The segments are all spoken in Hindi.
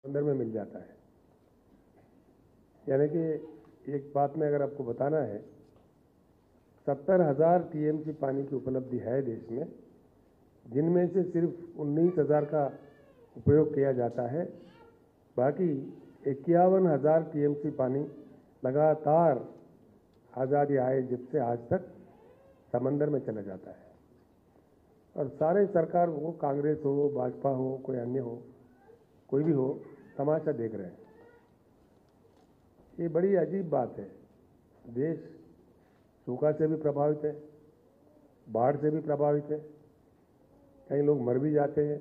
अंदर में मिल जाता है। यानी कि एक बात में अगर आपको बताना है, 70,000 टीएमसी पानी की उपलब्धि है देश में, जिनमें से सिर्फ 19,000 का उपयोग किया जाता है। बाकी 51,000 टीएमसी पानी लगातार आज़ादी आए जब से आज तक समंदर में चला जाता है। और सारे सरकार हो, कांग्रेस हो, भाजपा हो, कोई अन्य हो, कोई भी हो, तमाशा देख रहे हैं। ये बड़ी अजीब बात है। देश सूखा से भी प्रभावित है, बाढ़ से भी प्रभावित है, कई लोग मर भी जाते हैं,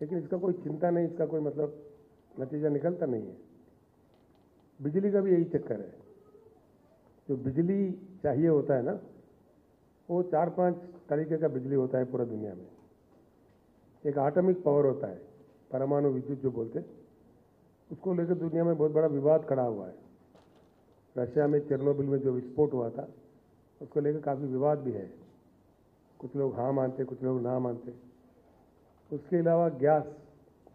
लेकिन इसका कोई चिंता नहीं, इसका कोई मतलब नतीजा निकलता नहीं है। बिजली का भी यही चक्कर है। जो बिजली चाहिए होता है ना, वो 4-5 तरीके का बिजली होता है पूरा दुनिया में। एक एटॉमिक पावर होता है, परमाणु विद्युत जो बोलते हैं, उसको लेकर दुनिया में बहुत बड़ा विवाद खड़ा हुआ है। रशिया में चेरनोबिल में जो विस्फोट हुआ था, उसको लेकर काफ़ी विवाद भी है। कुछ लोग हाँ मानते, कुछ लोग ना मानते। उसके अलावा गैस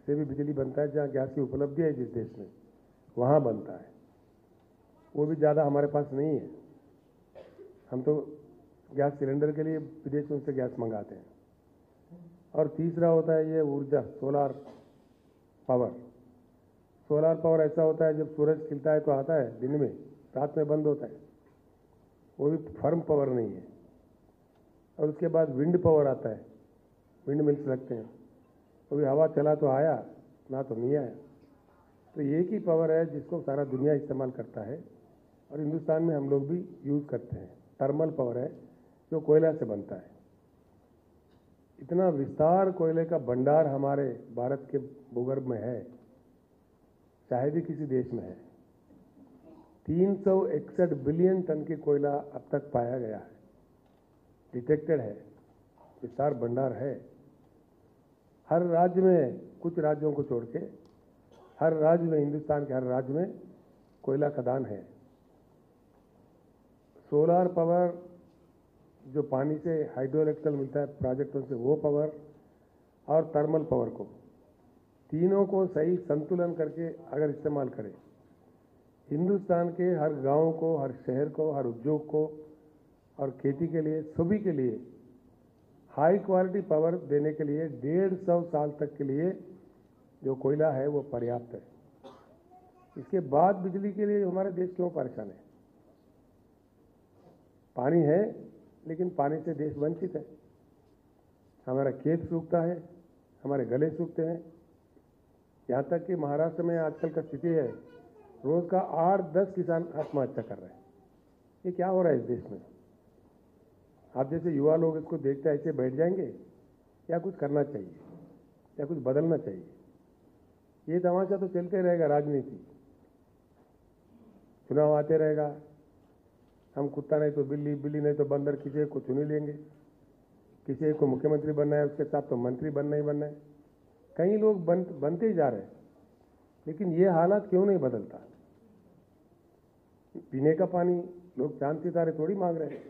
से भी बिजली बनता है। जहाँ गैस की उपलब्धि है जिस देश में, वहाँ बनता है। वो भी ज़्यादा हमारे पास नहीं है। हम तो गैस सिलेंडर के लिए विदेशों से गैस मंगाते हैं। और तीसरा होता है ये ऊर्जा, सोलार पावर। सोलार पावर ऐसा होता है, जब सूरज खिलता है तो आता है दिन में, रात में बंद होता है। वो भी फर्म पावर नहीं है। और उसके बाद विंड पावर आता है, विंड मिल्स लगते हैं, वो भी हवा चला तो आया, ना तो नहीं आया। तो एक ही पावर है जिसको सारा दुनिया इस्तेमाल करता है, और हिंदुस्तान में हम लोग भी यूज़ करते हैं। थर्मल पावर है, जो कोयला से बनता है। इतना विस्तार कोयले का भंडार हमारे भारत के भूगर्भ में है, चाहे भी किसी देश में है। 361 बिलियन टन की कोयला अब तक पाया गया है, डिटेक्टेड है, विस्तार भंडार है। हर राज्य में, कुछ राज्यों को छोड़ के हर राज्य में, हिंदुस्तान के हर राज्य में कोयला खदान है। सोलार पावर जो पानी से हाइड्रो इलेक्ट्रिकल मिलता है प्रोजेक्टों से, वो पावर और थर्मल पावर को, तीनों को सही संतुलन करके अगर इस्तेमाल करें, हिंदुस्तान के हर गांव को, हर शहर को, हर उद्योग को और खेती के लिए, सभी के लिए हाई क्वालिटी पावर देने के लिए 150 साल तक के लिए जो कोयला है वो पर्याप्त है। इसके बाद बिजली के लिए हमारा देश क्यों परेशान है? पानी है, लेकिन पानी से देश वंचित है। हमारा खेत सूखता है, हमारे गले सूखते हैं। यहाँ तक कि महाराष्ट्र में आजकल का स्थिति है, रोज का 8-10 किसान आत्महत्या कर रहे हैं। ये क्या हो रहा है इस देश में? आप जैसे युवा लोग इसको देखते ऐसे बैठ जाएंगे, या कुछ करना चाहिए, या कुछ बदलना चाहिए? ये तमाशा तो चलते रहेगा। राजनीति, चुनाव आते रहेगा, हम कुत्ता नहीं तो बिल्ली, बिल्ली नहीं तो बंदर, किसी को चुन ही लेंगे। किसी को मुख्यमंत्री बनना है, उसके साथ तो मंत्री बनना ही बनना है। कई लोग बनते ही जा रहे हैं, लेकिन ये हालात क्यों नहीं बदलता? पीने का पानी लोग चांद सितारे थोड़ी मांग रहे हैं,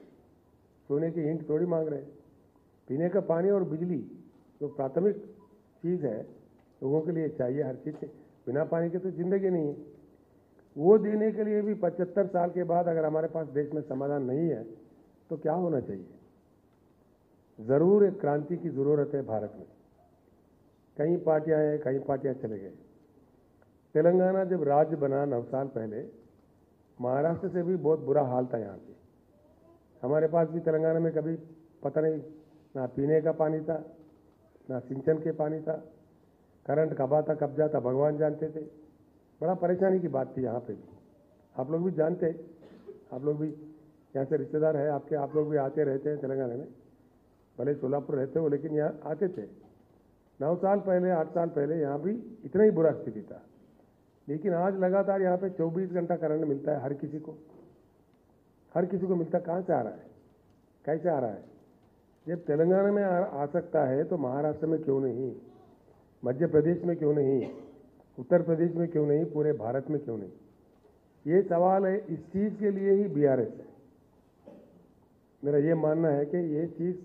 सोने की ईंट थोड़ी मांग रहे हैं। पीने का पानी और बिजली जो प्राथमिक चीज़ है, लोगों के लिए चाहिए हर चीज़। बिना पानी के तो जिंदगी नहीं है। वो देने के लिए भी 75 साल के बाद अगर हमारे पास देश में समाधान नहीं है, तो क्या होना चाहिए? ज़रूर एक क्रांति की ज़रूरत है भारत में। कई पार्टियां हैं, कई पार्टियां चले गए। तेलंगाना जब राज्य बना 9 साल पहले, महाराष्ट्र से भी बहुत बुरा हाल था यहाँ पे। हमारे पास भी तेलंगाना में कभी पता नहीं, ना पीने का पानी था, ना सिंचन के पानी था। करंट कब आता कब जाता भगवान जानते थे। बड़ा परेशानी की बात थी यहाँ पे भी। आप लोग भी जानते हैं, आप लोग भी यहाँ से रिश्तेदार है आपके, आप लोग भी आते रहते हैं तेलंगाना में। भले सोलापुर रहते हो, लेकिन यहाँ आते थे। 9 साल पहले, 8 साल पहले यहाँ भी इतना ही बुरा स्थिति था। लेकिन आज लगातार यहाँ पे 24 घंटा करंट मिलता है हर किसी को। हर किसी को मिलता। कहाँ से आ रहा है, कैसे आ रहा है? जब तेलंगाना में आ सकता है तो महाराष्ट्र में क्यों नहीं, मध्य प्रदेश में क्यों नहीं, उत्तर प्रदेश में क्यों नहीं, पूरे भारत में क्यों नहीं? ये सवाल है। इस चीज़ के लिए ही बीआरएस है। मेरा ये मानना है कि ये चीज़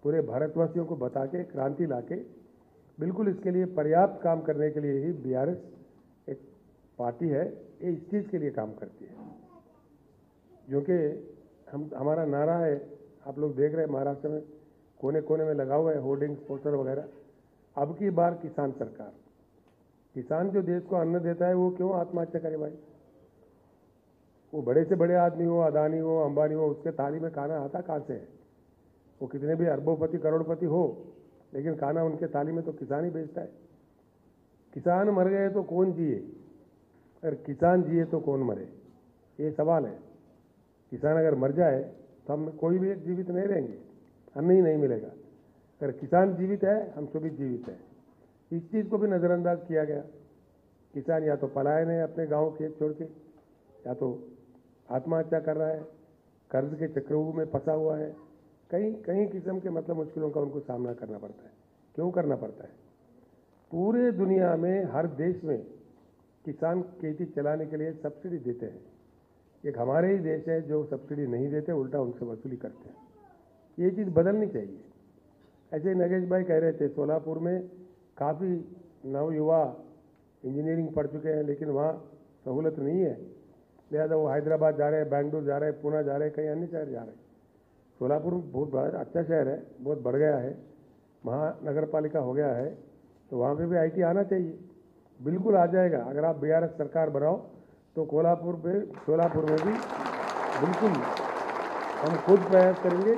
पूरे भारतवासियों को बता के, क्रांति ला के बिल्कुल इसके लिए पर्याप्त काम करने के लिए ही बीआरएस एक पार्टी है, ये इस चीज़ के लिए काम करती है। जो कि हमारा नारा है, आप लोग देख रहे हैं महाराष्ट्र में कोने कोने में लगा हुआ है होर्डिंग्स, पोस्टर वगैरह। अब की बार किसान सरकार, किसान जो देश को अन्न देता है वो क्यों आत्महत्या करे भाई? वो बड़े से बड़े आदमी हो, अदानी हो, अंबानी हो, उसके थाली में खाना आता कहाँ से है? वो कितने भी अरबोपति करोड़पति हो, लेकिन खाना उनके थाली में तो किसान ही बेचता है। किसान मर गए तो कौन जिए, अगर किसान जिए तो कौन मरे, ये सवाल है। किसान अगर मर जाए तो हम कोई भी एक जीवित नहीं रहेंगे, अन्न ही नहीं मिलेगा। अगर किसान जीवित है हम सभी जीवित हैं। इस चीज़ को भी नज़रअंदाज किया गया। किसान या तो पलायन है अपने गांव खेत छोड़ के, या तो आत्महत्या कर रहा है, कर्ज के चक्रव्यूह में फंसा हुआ है। कई कई किस्म के मतलब मुश्किलों का उनको सामना करना पड़ता है। क्यों करना पड़ता है? पूरे दुनिया में हर देश में किसान खेती चलाने के लिए सब्सिडी देते हैं। एक हमारे ही देश है जो सब्सिडी नहीं देते, उल्टा उनसे वसूली करते हैं। ये चीज़ बदलनी चाहिए। ऐसे ही नगेश भाई कह रहे थे, सोलापुर में काफ़ी नवयुवा इंजीनियरिंग पढ़ चुके हैं, लेकिन वहाँ सहूलत नहीं है, लिहाजा वो हैदराबाद जा रहे हैं, बेंगलुरु जा रहे हैं, पुणे जा रहे हैं, कहीं अन्य शहर जा रहे हैं। सोलापुर बहुत बड़ा अच्छा शहर है, बहुत बढ़ गया है, महानगर पालिका हो गया है, तो वहाँ पे भी आईटी आना चाहिए। बिल्कुल आ जाएगा। अगर आप बीआरएस सरकार बनाओ तो सोलापुर में भी बिल्कुल हम खुद प्रयास करेंगे।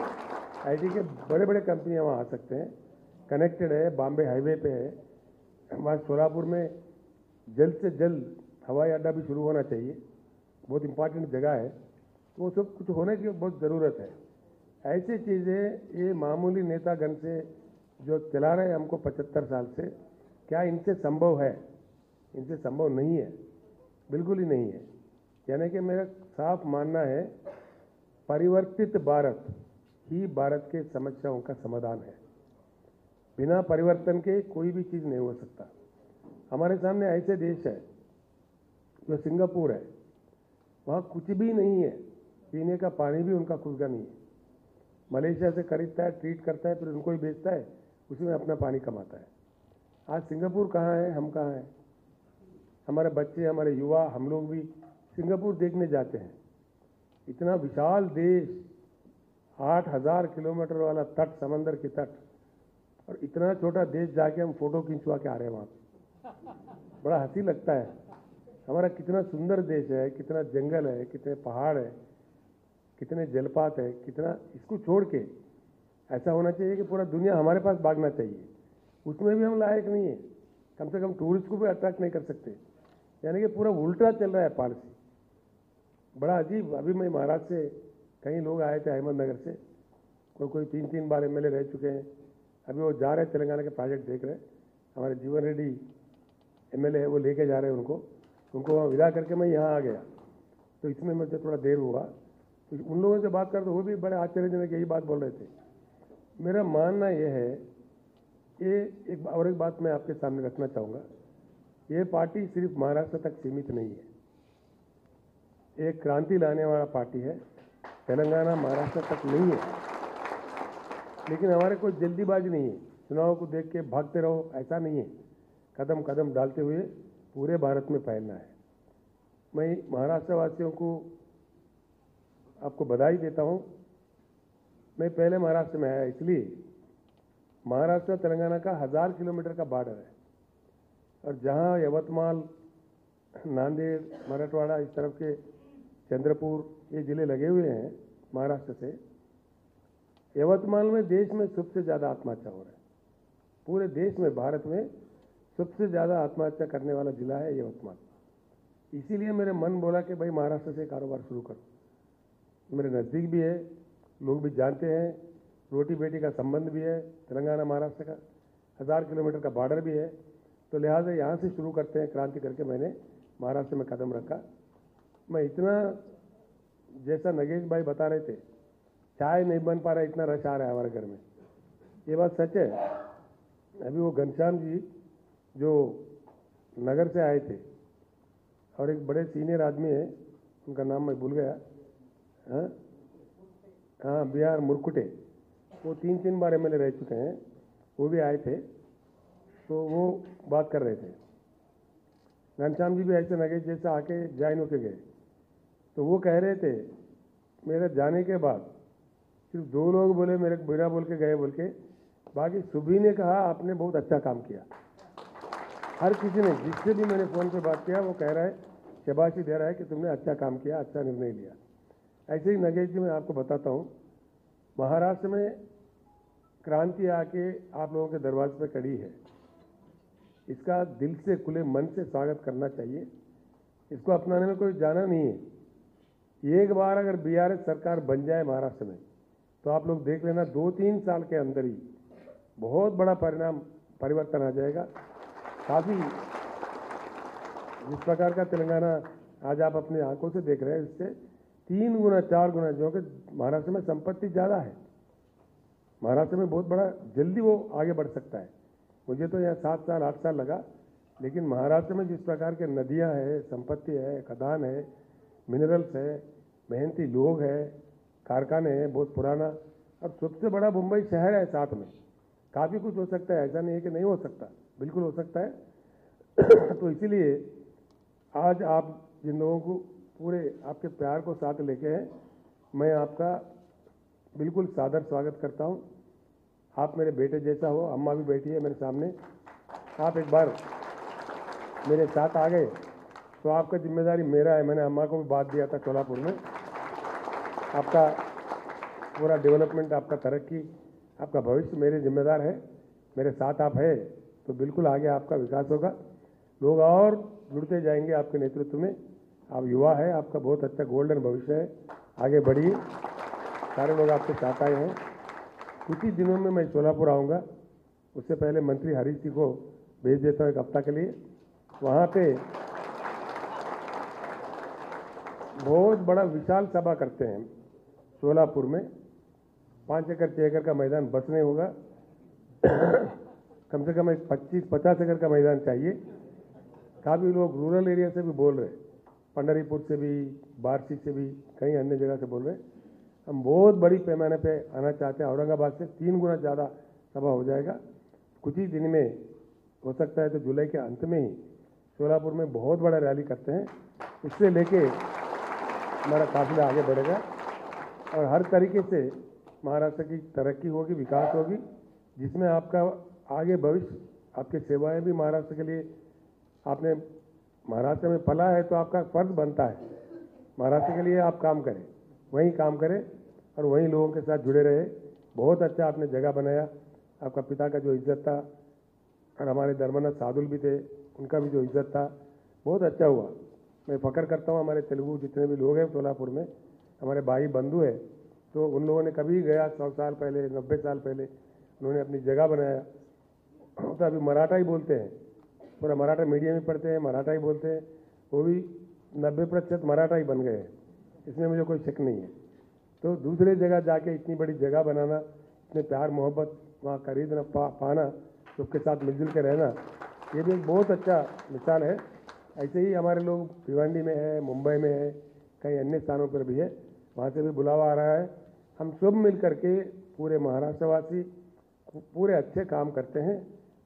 आईटी के बड़े बड़े कंपनियां वहाँ आ सकते हैं, कनेक्टेड है, बॉम्बे हाईवे पे है। हमारे सोलापुर में जल्द से जल्द हवाई अड्डा भी शुरू होना चाहिए, बहुत इंपॉर्टेंट जगह है। वो सब कुछ होने की बहुत ज़रूरत है। ऐसी चीज़ें ये मामूली नेतागण से जो चला रहे हैं हमको 75 साल से, क्या इनसे संभव है? इनसे संभव नहीं है, बिल्कुल ही नहीं है। यानी कि मेरा साफ मानना है, परिवर्तित भारत ही भारत के समस्याओं का समाधान है। बिना परिवर्तन के कोई भी चीज़ नहीं हो सकता। हमारे सामने ऐसे देश है जो सिंगापुर है, वहाँ कुछ भी नहीं है, पीने का पानी भी उनका खुद का नहीं है। मलेशिया से खरीदता है, ट्रीट करता है, फिर उनको ही बेचता है, उसी में अपना पानी कमाता है। आज सिंगापुर कहाँ है, हम कहाँ हैं? हमारे बच्चे, हमारे युवा, हम लोग भी सिंगापुर देखने जाते हैं। इतना विशाल देश, 8,000 किलोमीटर वाला तट, समंदर के तट, और इतना छोटा देश जाके हम फोटो खिंचवा के आ रहे हैं वहाँ पे। बड़ा हंसी लगता है। हमारा कितना सुंदर देश है, कितना जंगल है, कितने पहाड़ है, कितने जलपात है, कितना, इसको छोड़ के ऐसा होना चाहिए कि पूरा दुनिया हमारे पास भागना चाहिए। उसमें भी हम लायक नहीं है, कम से कम टूरिस्ट को भी अट्रैक्ट नहीं कर सकते। यानी कि पूरा उल्टा चल रहा है पॉलिसी, बड़ा अजीब। अभी मैं महाराष्ट्र से कई लोग आए थे, अहमदनगर से, कोई 3 बार एमएलए रह चुके हैं। अभी वो जा रहे हैं तेलंगाना के प्रोजेक्ट देख रहे हैं। हमारे जीवन रेड्डी एमएलए है, वो लेके जा रहे हैं उनको वहाँ विदा करके मैं यहाँ आ गया। तो इसमें मुझे थोड़ा देर हुआ, तो उन लोगों से बात करते वो भी बड़े आश्चर्यजनक यही बात बोल रहे थे। मेरा मानना यह है, ये एक बात मैं आपके सामने रखना चाहूँगा, ये पार्टी सिर्फ महाराष्ट्र तक सीमित नहीं है, एक क्रांति लाने वाला पार्टी है। तेलंगाना महाराष्ट्र तक नहीं है, लेकिन हमारे कोई जल्दीबाजी नहीं है, चुनाव को देख के भागते रहो, ऐसा नहीं है। कदम कदम डालते हुए पूरे भारत में फैलना है। मैं महाराष्ट्र वासियों को आपको बधाई देता हूँ। मैं पहले महाराष्ट्र में आया, इसलिए महाराष्ट्र तेलंगाना का 1000 किलोमीटर का बॉर्डर है, और जहाँ यवतमाल, नांदेड़, मराठवाड़ा, इस तरफ के चंद्रपुर, ये जिले लगे हुए हैं महाराष्ट्र से। यवतमाल में देश में सबसे ज़्यादा आत्महत्या हो रहा है। पूरे देश में, भारत में सबसे ज़्यादा आत्महत्या करने वाला जिला है यवतमाल। इसीलिए मेरे मन बोला कि भाई महाराष्ट्र से कारोबार शुरू करो। मेरे नज़दीक भी है, लोग भी जानते हैं, रोटी बेटी का संबंध भी है, तेलंगाना महाराष्ट्र का 1000 किलोमीटर का बॉर्डर भी है, तो लिहाजा यहाँ से शुरू करते हैं क्रांति करके मैंने महाराष्ट्र में कदम रखा। मैं इतना, जैसा नगेश भाई बता रहे थे, चाय नहीं बन पा रहा, इतना रश आ रहा है हमारे घर में, ये बात सच है। अभी वो घनश्याम जी जो नगर से आए थे, और एक बड़े सीनियर आदमी है, उनका नाम मैं भूल गया, हाँ बिहार मुरकुटे, वो 3 बार एमएलए रह चुके हैं, वो भी आए थे। तो वो बात कर रहे थे। घनश्याम जी भी ऐसे नगेश जैसे आके ज्वाइन होके गए, तो वो कह रहे थे मेरे जाने के बाद सिर्फ 2 लोग बोले मेरे बिना बोल के गए बोल के, बाकी सभी ने कहा आपने बहुत अच्छा काम किया। हर किसी ने, जिससे भी मैंने फ़ोन पे बात किया वो कह रहा है, शाबाशी दे रहा है कि तुमने अच्छा काम किया, अच्छा निर्णय लिया। ऐसे ही नगेश जी मैं आपको बताता हूँ, महाराष्ट्र में क्रांति आके आप लोगों के दरवाजे पे खड़ी है। इसका दिल से खुले मन से स्वागत करना चाहिए। इसको अपनाने में कोई जाना नहीं है। एक बार अगर बीआरएस सरकार बन जाए महाराष्ट्र में, तो आप लोग देख लेना 2-3 साल के अंदर ही बहुत बड़ा परिवर्तन आ जाएगा। काफ़ी जिस प्रकार का तेलंगाना आज आप अपनी आंखों से देख रहे हैं, इससे 3 गुना 4 गुना, जो कि महाराष्ट्र में संपत्ति ज़्यादा है। महाराष्ट्र में बहुत बड़ा जल्दी वो आगे बढ़ सकता है। मुझे तो यहाँ 7 साल 8 साल लगा, लेकिन महाराष्ट्र में जिस प्रकार के नदियाँ हैं, संपत्ति है, खदान है, मिनरल्स है, मेहनती लोग हैं, कारखाने हैं बहुत पुराना, और सबसे बड़ा मुंबई शहर है साथ में। काफ़ी कुछ हो सकता है, ऐसा नहीं है कि नहीं हो सकता, बिल्कुल हो सकता है। तो इसीलिए आज आप जिन लोगों को पूरे आपके प्यार को साथ लेके हैं, मैं आपका बिल्कुल सादर स्वागत करता हूँ। आप मेरे बेटे जैसा हो, अम्मा भी बैठी है मेरे सामने। आप एक बार मेरे साथ आ गए तो आपका जिम्मेदारी मेरा है। मैंने अम्मा को भी बात दिया था सोलापुर में, आपका पूरा डेवलपमेंट, आपका तरक्की, आपका भविष्य मेरे जिम्मेदार है। मेरे साथ आप है तो बिल्कुल आगे आपका विकास होगा। लोग और जुड़ते जाएंगे आपके नेतृत्व में। आप युवा है, आपका बहुत अच्छा गोल्डन भविष्य है, आगे बढ़िए। सारे लोग आपके साथ आए हैं। कुछ ही दिनों में मैं सोलापुर आऊँगा। उससे पहले मंत्री हरीश जी को भेज देता हूँ 1 हफ्ता के लिए। वहाँ पे बहुत बड़ा विशाल सभा करते हैं सोलापुर में। 5 एकड़ 6 एकड़ का मैदान बस नहीं होगा। कम से कम एक 25-50 एकड़ का मैदान चाहिए। काफ़ी लोग रूरल एरिया से भी बोल रहे, पंडरीपुर से भी, बारसी से भी, कई अन्य जगह से बोल रहे। हम बहुत बड़ी पैमाने पे आना चाहते हैं। औरंगाबाद से 3 गुना ज़्यादा सभा हो जाएगा। कुछ ही दिन में हो सकता है तो जुलाई के अंत में ही सोलापुर में बहुत बड़ा रैली करते हैं। उससे लेके हमारा काफिला आगे बढ़ेगा और हर तरीके से महाराष्ट्र की तरक्की होगी, विकास होगी, जिसमें आपका आगे भविष्य, आपकी सेवाएं भी महाराष्ट्र के लिए, आपने महाराष्ट्र में पला है तो आपका फर्ज बनता है महाराष्ट्र के लिए आप काम करें, वहीं काम करें और वहीं लोगों के साथ जुड़े रहे। बहुत अच्छा आपने जगह बनाया। आपका पिता का जो इज्जत था और हमारे धर्मनाथ साधुल भी थे, उनका भी जो इज्जत था, बहुत अच्छा हुआ। मैं फख्र करता हूँ हमारे तेलुगु जितने भी लोग हैं सोलापुर में, हमारे भाई बंधु हैं, तो उन लोगों ने कभी गया 100 साल पहले, 90 साल पहले उन्होंने अपनी जगह बनाया। तो अभी मराठा ही बोलते हैं, पूरा मराठा मीडिया में पढ़ते हैं, मराठा ही बोलते हैं। वो भी 90% मराठा ही बन गए हैं, इसमें मुझे कोई शक नहीं है। तो दूसरे जगह जाके इतनी बड़ी जगह बनाना, इतने प्यार मोहब्बत वहाँ खरीदना पाना, सबके साथ मिलजुल के रहना, ये भी एक बहुत अच्छा मिसाल है। ऐसे ही हमारे लोग भिवंडी में है, मुंबई में है, कई अन्य स्थानों पर भी है, वहाँ से भी बुलावा आ रहा है। हम सब मिल करके पूरे महाराष्ट्रवासी पूरे अच्छे काम करते हैं,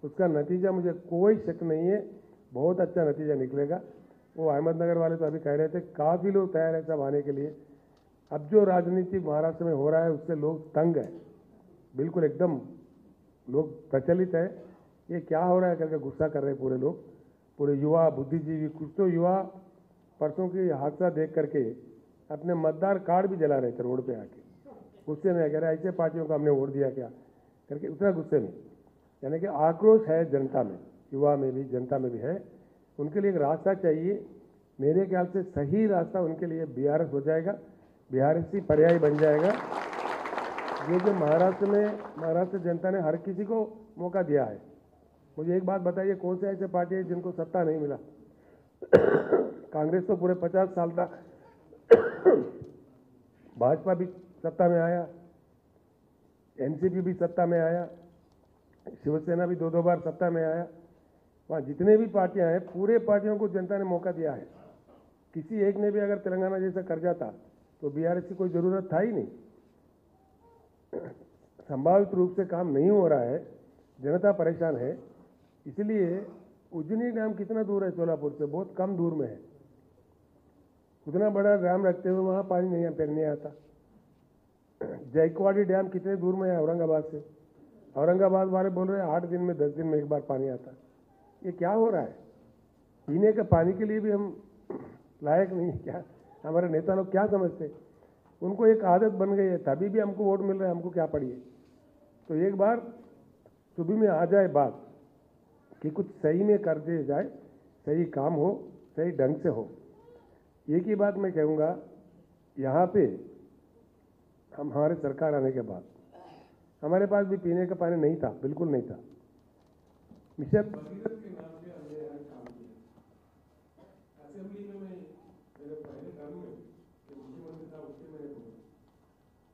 उसका नतीजा मुझे कोई शक नहीं है, बहुत अच्छा नतीजा निकलेगा। वो अहमदनगर वाले तो अभी कह रहे थे काफ़ी लोग तैयार है सब आने के लिए। अब जो राजनीति महाराष्ट्र में हो रहा है उससे लोग तंग है, बिल्कुल एकदम लोग प्रचलित है। ये क्या हो रहा है करके गुस्सा कर रहे हैं पूरे लोग, पूरे युवा बुद्धिजीवी। कुछ तो युवा परसों की हादसा देख करके अपने मतदार कार्ड भी जला रहे थे रोड पे आके, गुस्से में कह रहे ऐसे पार्टियों को हमने वोट दिया क्या करके, उतना गुस्से में। यानी कि आक्रोश है जनता में, युवा में भी, जनता में भी है। उनके लिए एक रास्ता चाहिए। मेरे ख्याल से सही रास्ता उनके लिए बीआरएस हो जाएगा, बीआरएस ही पर्याय बन जाएगा। ये जो महाराष्ट्र जनता ने हर किसी को मौका दिया है। मुझे एक बात बताइए, कौन से ऐसे पार्टी है जिनको सत्ता नहीं मिला? कांग्रेस तो पूरे 50 साल था, भाजपा भी सत्ता में आया, एनसीपी भी सत्ता में आया, शिवसेना भी 2-2 बार सत्ता में आया। वहाँ जितने भी पार्टियां हैं, पूरे पार्टियों को जनता ने मौका दिया है। किसी एक ने भी अगर तेलंगाना जैसा कर जाता तो बीआरएस की कोई ज़रूरत था ही नहीं। संभावित रूप से काम नहीं हो रहा है, जनता परेशान है, इसलिए उजनी डैम कितना दूर है सोलापुर से? बहुत कम दूर में है। उतना बड़ा डैम रखते हुए वहाँ पानी नहीं आता। जायकवाड़ी डैम कितने दूर में है औरंगाबाद से? औरंगाबाद वाले बोल रहे हैं 8 दिन में 10 दिन में एक बार पानी आता। ये क्या हो रहा है? पीने के पानी के लिए भी हम लायक नहीं है क्या? हमारे नेता लोग क्या समझते? उनको एक आदत बन गई है, तभी भी हमको वोट मिल रहा है, हमको क्या पड़ी है? तो एक बार सुबह में आ जाए बात कि कुछ सही में कर दिया जाए, सही काम हो, सही ढंग से हो। एक ही बात मैं कहूँगा, यहाँ पे हमारे सरकार आने के बाद हमारे पास भी पीने का पानी नहीं था, बिल्कुल नहीं था। मिशन भगीरथ के नाम से हमने यहाँ काम किया। असेंबली में मैं मेरे पहले टर्म में मुख्यमंत्री था, उसके मैंने बोला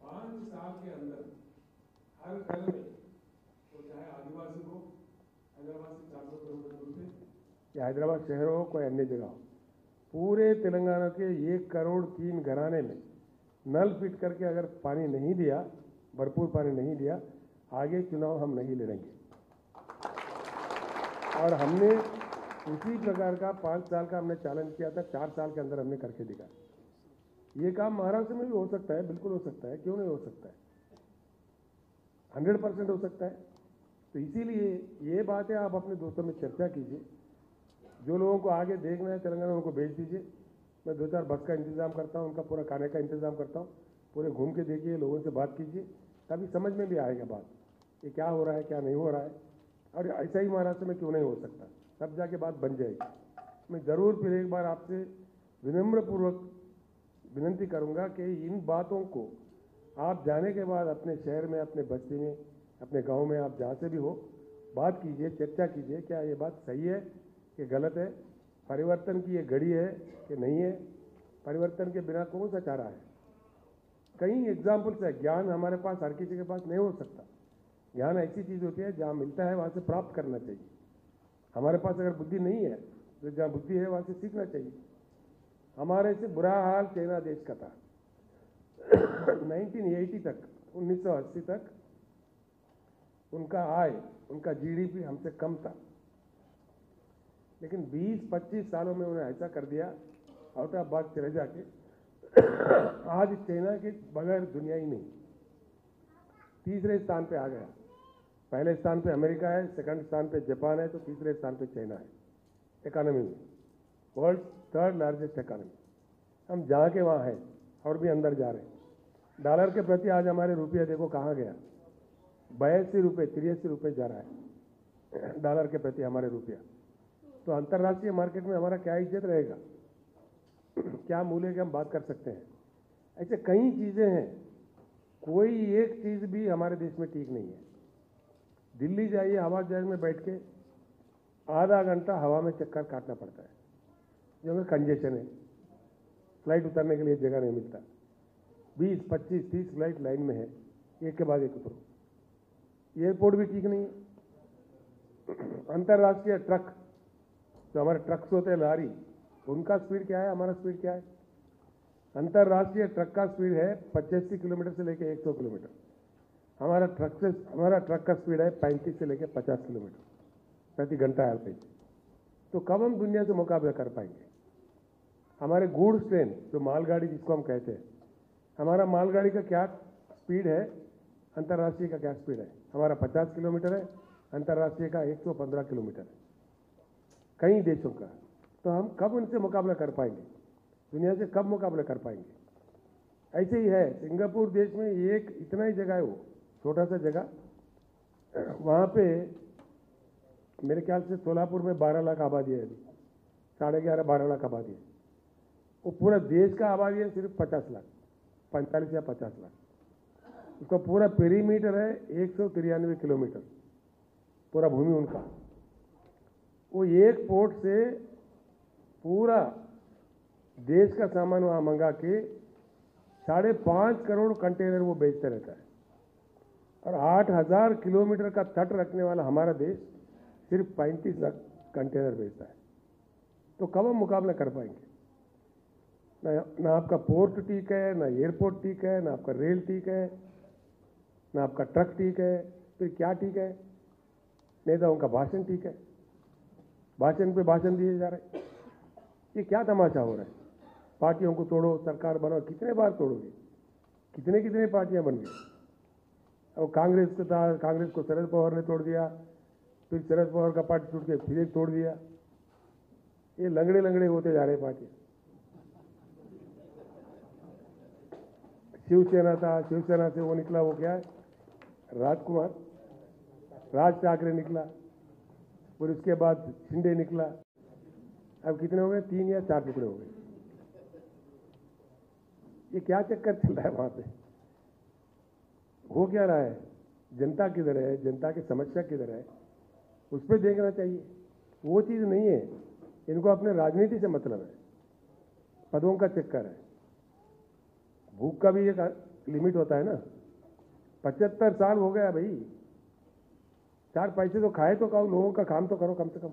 5 साल के अंदर हर घर में, तो चाहे आदिवासी हो, हैदराबाद से 400 किलोमीटर दूर पे, या हैदराबाद शहर हो, कोई अन्य जगह हो, पूरे तेलंगाना के 1 करोड़ 3 घराने में नल फिट करके अगर पानी नहीं दिया, भरपूर पानी नहीं दिया, आगे चुनाव हम नहीं लड़ेंगे। और हमने उसी प्रकार का 5 साल का हमने चैलेंज किया था, 4 साल के अंदर हमने करके दिखा। ये काम महाराष्ट्र में भी हो सकता है, बिल्कुल हो सकता है, क्यों नहीं हो सकता है? 100% हो सकता है। तो इसीलिए ये बातें आप अपने दोस्तों में चर्चा कीजिए। जो लोगों को आगे देखना है तेलंगाना, उनको भेज दीजिए। मैं 2-4 बस का इंतजाम करता हूँ, उनका पूरा खाने का इंतजाम करता हूँ। पूरे घूम के देखिए, लोगों से बात कीजिए, तभी समझ में भी आएगा बात कि क्या हो रहा है, क्या नहीं हो रहा है। और ऐसा ही महाराष्ट्र में क्यों नहीं हो सकता, तब जाके बात बन जाएगी। मैं ज़रूर फिर एक बार आपसे विनम्रपूर्वक विनती करूँगा कि इन बातों को आप जाने के बाद अपने शहर में, अपने बस्ती में, अपने गाँव में, आप जहाँ से भी हो, बात कीजिए, चर्चा कीजिए, क्या ये बात सही है कि गलत है, परिवर्तन की ये घड़ी है कि नहीं है, परिवर्तन के बिना कौन सा चारा है। कई एग्जाम्पल्स है। ज्ञान हमारे पास हर किसी के पास नहीं हो सकता। ज्ञान ऐसी चीज़ होती है, जहाँ मिलता है वहाँ से प्राप्त करना चाहिए। हमारे पास अगर बुद्धि नहीं है तो जहाँ बुद्धि है वहाँ से सीखना चाहिए। हमारे से बुरा हाल चाइना देश का था। 1980 तक, 1980 तक उनका आय, उनका जीडीपी हमसे कम था, लेकिन 20-25 सालों में उन्हें ऐसा कर दिया, आउट ऑफ बॉक्स चले जाके आज चाइना के बगैर दुनिया ही नहीं। तीसरे स्थान पे आ गया। पहले स्थान पे अमेरिका है, सेकंड स्थान पे जापान है, तो तीसरे स्थान पे चाइना है इकोनॉमी में। World 3rd largest economy. हम जहाँ के वहाँ हैं और भी अंदर जा रहे हैं। डॉलर के प्रति आज हमारे रुपया देखो कहाँ गया, 82 रुपये 83 रुपये जा रहा है डॉलर के प्रति हमारे रुपया। तो अंतर्राष्ट्रीय मार्केट में हमारा क्या इज्जत रहेगा, क्या मूल्य की हम बात कर सकते हैं। ऐसे कई चीज़ें हैं, कोई एक चीज़ भी हमारे देश में ठीक नहीं है। दिल्ली जाइए, हवाई जहाज में बैठ के आधा घंटा हवा में चक्कर काटना पड़ता है, जो में कंजेशन है, फ्लाइट उतरने के लिए जगह नहीं मिलता। 20, 25, 30 फ्लाइट लाइन में है, एक के बाद एक उतरो। एयरपोर्ट भी ठीक नहीं है। अंतर्राष्ट्रीय ट्रक, जो हमारे ट्रक्स होते हैं, लारी, उनका स्पीड क्या है, हमारा स्पीड क्या है? अंतर्राष्ट्रीय ट्रक का स्पीड है 85 किलोमीटर से लेकर 100 किलोमीटर। हमारा ट्रक का स्पीड है 35 से लेकर 50 किलोमीटर प्रति घंटा एवरेज। तो कब हम दुनिया से मुकाबला कर पाएंगे? हमारे गुड्स ट्रेन, जो मालगाड़ी जिसको हम कहते हैं, हमारा मालगाड़ी का क्या स्पीड है, अंतर्राष्ट्रीय का क्या स्पीड है? हमारा 50 किलोमीटर है, अंतर्राष्ट्रीय का 115 किलोमीटर है कई देशों का। तो हम कब उनसे मुकाबला कर पाएंगे? दुनिया से कब मुकाबला कर पाएंगे? ऐसे ही है। सिंगापुर देश में एक इतना ही जगह है, वो छोटा सा जगह, वहाँ पे मेरे ख्याल से सोलापुर में 12 लाख आबादी है, अभी 11.5-12 लाख आबादी है। वो पूरा देश का आबादी है सिर्फ 50 लाख, 45 या 50 लाख। उसका पूरा पेरीमीटर है 193 किलोमीटर, पूरा भूमि उनका। वो एक पोर्ट से पूरा देश का सामान वहाँ मंगा के 5.5 करोड़ कंटेनर वो बेचते रहता है। और 8,000 किलोमीटर का तट रखने वाला हमारा देश सिर्फ 35 लाख कंटेनर बेचता है। तो कब हम मुकाबला कर पाएंगे? ना आपका पोर्ट ठीक है, ना एयरपोर्ट ठीक है, ना आपका रेल ठीक है, ना आपका ट्रक ठीक है, फिर क्या ठीक है? नेताओं का भाषण ठीक है। भाषण पे भाषण दिए जा रहे हैं। ये क्या तमाशा हो रहा है? पार्टियों को तोड़ो, सरकार बनाओ, कितने बार तोड़ोगे? कितने कितने पार्टियां बन गई। अब कांग्रेस को था, कांग्रेस को शरद पवार ने तोड़ दिया, फिर शरद पवार का पार्टी टूट के फिर एक तोड़ दिया। ये लंगड़े लंगड़े होते जा रहे पार्टी। शिवसेना था, शिवसेना से वो निकला, वो क्या है, राजकुमार, राज ठाकरे निकला, फिर उसके बाद शिंदे निकला। अब कितने हो गए? 3 या 4 टुकड़े हो गए। ये क्या चक्कर चल रहा है वहां पे? हो क्या रहा है? जनता किधर है? जनता की समस्या किधर है? उस पर देखना चाहिए। वो चीज नहीं है। इनको अपने राजनीति से मतलब है, पदों का चक्कर है। भूख का भी एक लिमिट होता है ना। 75 साल हो गया भाई, 4 पैसे तो खाए तो खाओ, लोगों का काम तो करो कम से कम।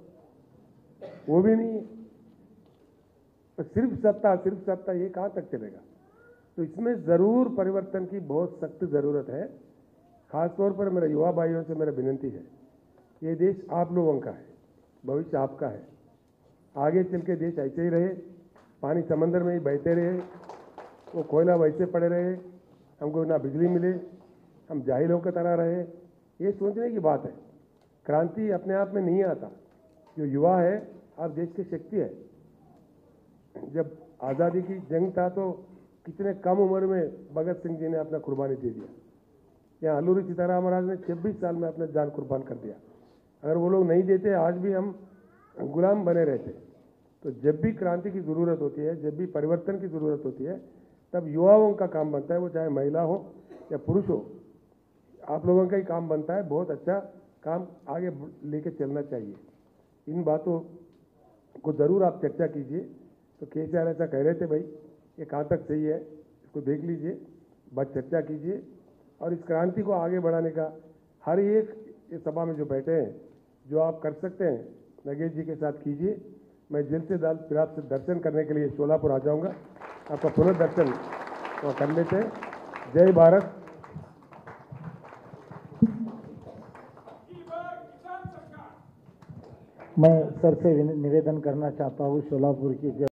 वो भी नहीं है। तो सिर्फ सत्ता, ये कहां तक चलेगा? तो इसमें जरूर परिवर्तन की बहुत सख्त जरूरत है। खासतौर पर मेरे युवा भाइयों से मेरा विनती है, ये देश आप लोगों का है, भविष्य आपका है। आगे चल के देश ऐसे ही रहे, पानी समंदर में ही बहते रहे, वो कोयला वैसे पड़े रहे, हमको ना बिजली मिले, हम जाहिलों की तरह रहे, ये सोचने की बात है। क्रांति अपने आप में नहीं आता। जो युवा है, आप देश की शक्ति है। जब आज़ादी की जंग था तो कितने कम उम्र में भगत सिंह जी ने अपना कुर्बानी दे दिया। यहाँ अल्लूरी सीताराम महाराज ने 26 साल में अपना जान कुर्बान कर दिया। अगर वो लोग नहीं देते, आज भी हम गुलाम बने रहते। तो जब भी क्रांति की ज़रूरत होती है, जब भी परिवर्तन की ज़रूरत होती है, तब युवाओं का काम बनता है, वो चाहे महिला हो या पुरुष हो, आप लोगों का ही काम बनता है। बहुत अच्छा काम आगे लेके चलना चाहिए। इन बातों को ज़रूर आप चर्चा कीजिए। तो केसीआर ऐसा कह रहे थे, भाई ये कहाँ तक सही है, इसको देख लीजिए, बात चर्चा कीजिए और इस क्रांति को आगे बढ़ाने का हर एक इस सभा में जो बैठे हैं, जो आप कर सकते हैं, नगेश जी के साथ कीजिए। मैं जल्द से जल्द फिर आपसे दर्शन करने के लिए शोलापुर आ जाऊंगा। आपका पुनर्दर्शन कर लेते हैं। जय भारत। मैं सर से निवेदन करना चाहता हूँ, शोलापुर की